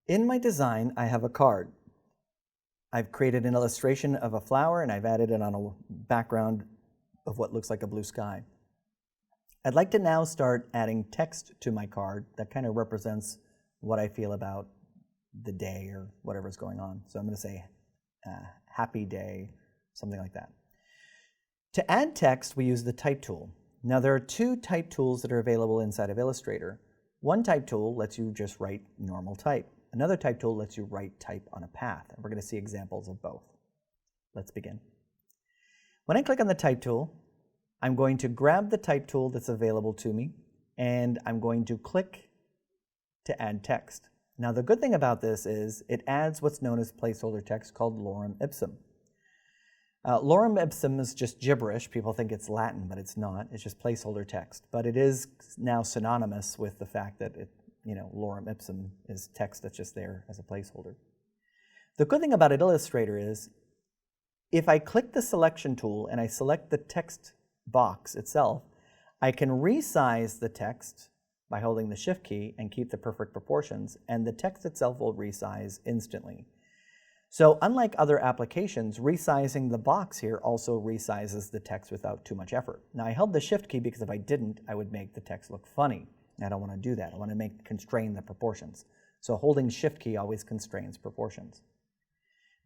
In my design, I have a card. I've created an illustration of a flower and I've added it on a background of what looks like a blue sky. I'd like to now start adding text to my card that kind of represents what I feel about the day or whatever's going on. So I'm going to say happy day, something like that. To add text, we use the type tool. Now there are two type tools that are available inside of Illustrator. One type tool lets you just write normal type. Another type tool lets you write type on a path, and we're going to see examples of both. Let's begin. When I click on the type tool, I'm going to grab the type tool that's available to me, and I'm going to click to add text. Now the good thing about this is it adds what's known as placeholder text called lorem ipsum. Lorem ipsum is just gibberish. People think it's Latin, but it's not. It's just placeholder text. But it is now synonymous with the fact that lorem ipsum is text that's just there as a placeholder. The good thing about Illustrator is if I click the selection tool and I select the text box itself, I can resize the text by holding the Shift key and keep the perfect proportions, and the text itself will resize instantly. So unlike other applications, resizing the box here also resizes the text without too much effort. Now I held the Shift key because if I didn't, I would make the text look funny. I don't want to do that. I want to constrain the proportions. So holding Shift key always constrains proportions.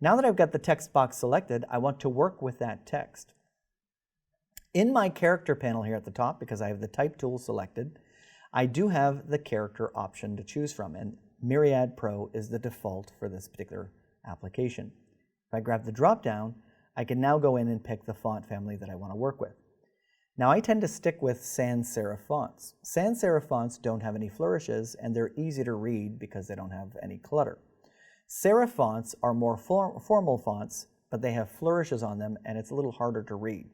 Now that I've got the text box selected, I want to work with that text. In my character panel here at the top, because I have the type tool selected, I do have the character option to choose from, and Myriad Pro is the default for this particular application. If I grab the drop down, I can now go in and pick the font family that I want to work with. Now I tend to stick with sans serif fonts. Sans serif fonts don't have any flourishes and they're easy to read because they don't have any clutter. Serif fonts are more formal fonts, but they have flourishes on them and it's a little harder to read.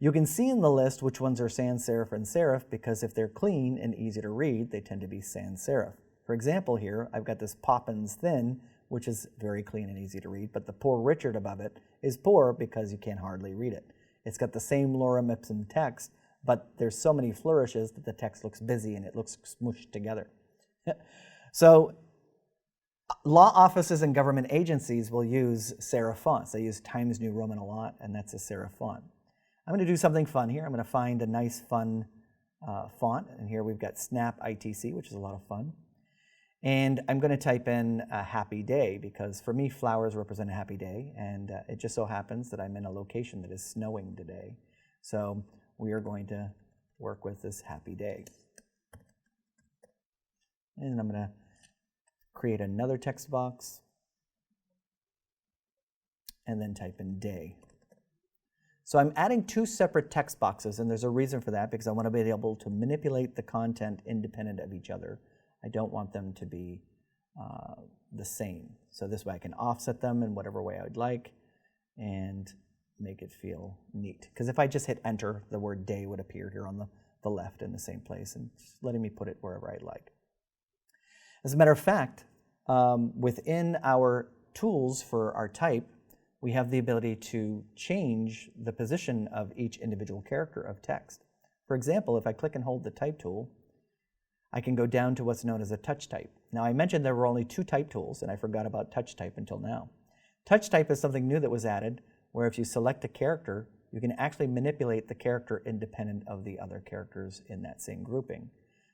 You can see in the list which ones are sans serif and serif because if they're clean and easy to read, they tend to be sans serif. For example here, I've got this Poppins Thin, which is very clean and easy to read, but the Poor Richard above it is poor because you can hardly read it. It's got the same lorem ipsum text, but there's so many flourishes that the text looks busy and it looks smooshed together. So law offices and government agencies will use serif fonts. They use Times New Roman a lot, and that's a serif font. I'm going to do something fun here. I'm going to find a nice, fun font, and here we've got Snap ITC, which is a lot of fun. And I'm going to type in a happy day because for me flowers represent a happy day, and it just so happens that I'm in a location that is snowing today. So we are going to work with this happy day. And I'm going to create another text box and then type in day. So I'm adding two separate text boxes, and there's a reason for that because I want to be able to manipulate the content independent of each other. I don't want them to be the same. So this way I can offset them in whatever way I would like and make it feel neat. Because if I just hit enter, the word day would appear here on the left in the same place and just letting me put it wherever I'd like. As a matter of fact, within our tools for our type, we have the ability to change the position of each individual character of text. For example, if I click and hold the type tool, I can go down to what's known as a touch type. Now I mentioned there were only two type tools and I forgot about touch type until now. Touch type is something new that was added where if you select a character, you can actually manipulate the character independent of the other characters in that same grouping.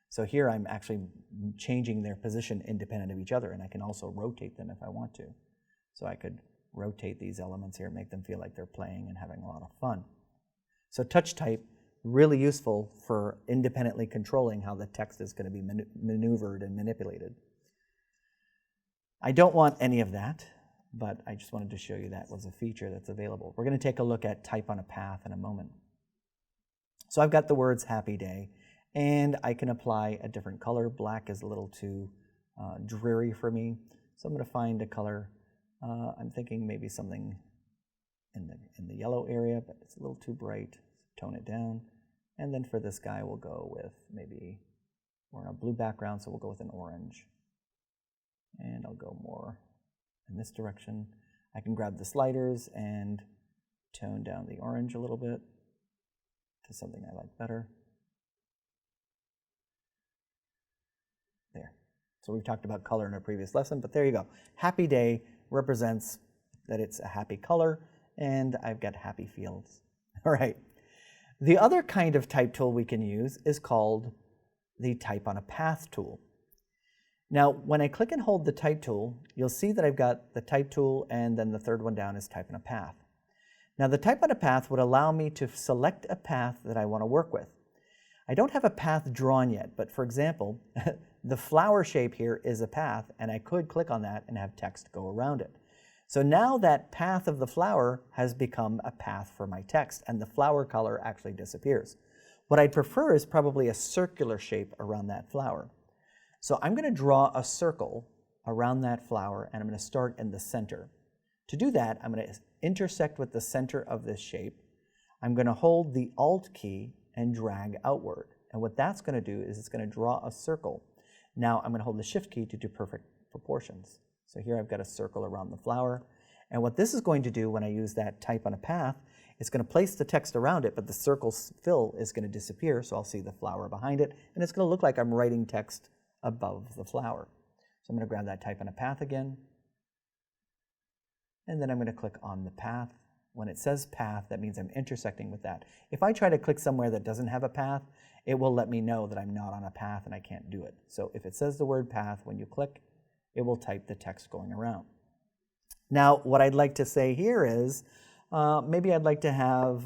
So here I'm actually changing their position independent of each other, and I can also rotate them if I want to. So I could rotate these elements here, make them feel like they're playing and having a lot of fun. So touch type, really useful for independently controlling how the text is going to be maneuvered and manipulated. I don't want any of that, but I just wanted to show you that was a feature that's available. We're going to take a look at type on a path in a moment. So I've got the words happy day, and I can apply a different color. Black is a little too dreary for me, so I'm going to find a color. I'm thinking maybe something in the yellow area, but it's a little too bright. Tone it down. And then for this guy, we'll go with maybe, we're on a blue background, so we'll go with an orange. And I'll go more in this direction. I can grab the sliders and tone down the orange a little bit to something I like better. There. So we've talked about color in a previous lesson, but there you go. Happy day represents that it's a happy color, and I've got happy fields. All right. The other kind of type tool we can use is called the Type on a Path tool. Now, when I click and hold the Type tool, you'll see that I've got the Type tool, and then the third one down is Type on a Path. Now, the Type on a Path would allow me to select a path that I want to work with. I don't have a path drawn yet, but for example, the flower shape here is a path, and I could click on that and have text go around it. So now that path of the flower has become a path for my text, and the flower color actually disappears. What I'd prefer is probably a circular shape around that flower. So I'm going to draw a circle around that flower, and I'm going to start in the center. To do that, I'm going to intersect with the center of this shape. I'm going to hold the Alt key and drag outward. And what that's going to do is it's going to draw a circle. Now I'm going to hold the Shift key to do perfect proportions. So here I've got a circle around the flower. And what this is going to do when I use that Type on a Path, it's going to place the text around it, but the circle's fill is going to disappear, so I'll see the flower behind it, and it's going to look like I'm writing text above the flower. So I'm going to grab that Type on a Path again, and then I'm going to click on the path. When it says path, that means I'm intersecting with that. If I try to click somewhere that doesn't have a path, it will let me know that I'm not on a path and I can't do it. So if it says the word path, when you click, it will type the text going around. Now, what I'd like to say here is, maybe I'd like to have,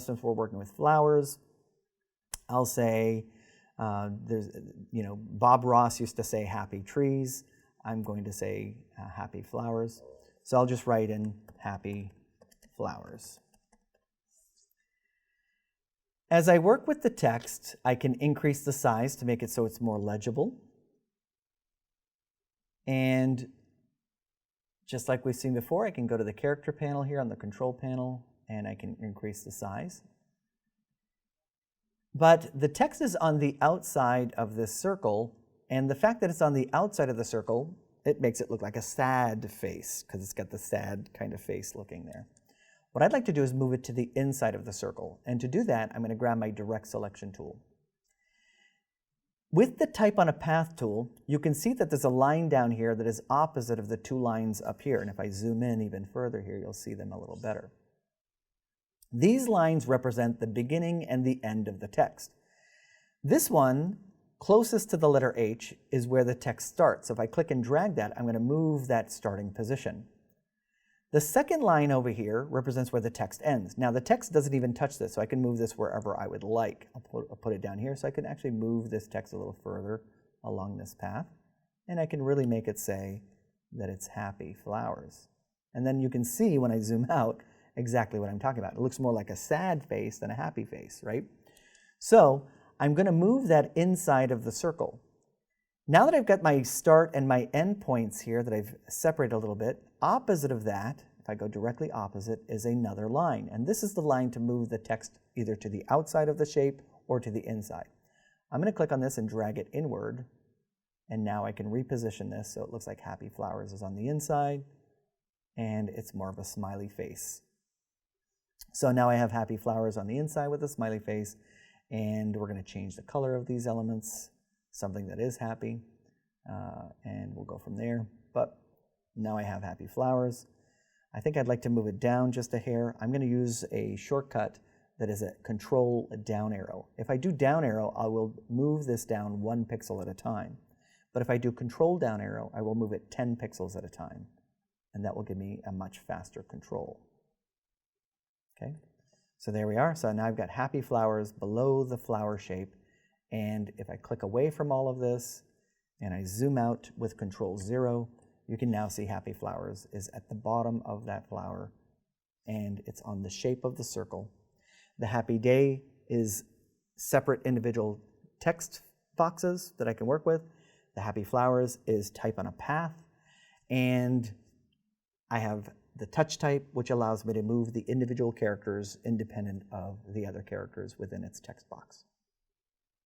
since we're working with flowers, I'll say, Bob Ross used to say happy trees. I'm going to say happy flowers. So I'll just write in happy flowers. As I work with the text, I can increase the size to make it so it's more legible. And just like we've seen before, I can go to the character panel here on the control panel, and I can increase the size. But the text is on the outside of this circle, and the fact that it's on the outside of the circle, it makes it look like a sad face, because it's got the sad kind of face looking there. What I'd like to do is move it to the inside of the circle, and to do that, I'm going to grab my Direct Selection tool. With the Type on a Path tool, you can see that there's a line down here that is opposite of the two lines up here, and if I zoom in even further here, you'll see them a little better. These lines represent the beginning and the end of the text. This one, closest to the letter H, is where the text starts. So if I click and drag that, I'm going to move that starting position. The second line over here represents where the text ends. Now the text doesn't even touch this, so I can move this wherever I would like. I'll put it down here, so I can actually move this text a little further along this path, and I can really make it say that it's happy flowers. And then you can see when I zoom out exactly what I'm talking about. It looks more like a sad face than a happy face, right? So I'm going to move that inside of the circle. Now that I've got my start and my end points here that I've separated a little bit, opposite of that, if I go directly opposite, is another line. And this is the line to move the text either to the outside of the shape or to the inside. I'm going to click on this and drag it inward. And now I can reposition this so it looks like happy flowers is on the inside, and it's more of a smiley face. So now I have happy flowers on the inside with a smiley face, and we're going to change the color of these elements, something that is happy, and we'll go from there. But now I have happy flowers. I think I'd like to move it down just a hair. I'm going to use a shortcut that is a Control down arrow. If I do down arrow, I will move this down 1 pixel at a time. But if I do Control down arrow, I will move it 10 pixels at a time, and that will give me a much faster control. Okay, so there we are. So now I've got happy flowers below the flower shape, and if I click away from all of this and I zoom out with Control 0, you can now see happy flowers is at the bottom of that flower, and it's on the shape of the circle. The happy day is separate individual text boxes that I can work with. The happy flowers is Type on a Path, and I have the touch type, which allows me to move the individual characters independent of the other characters within its text box.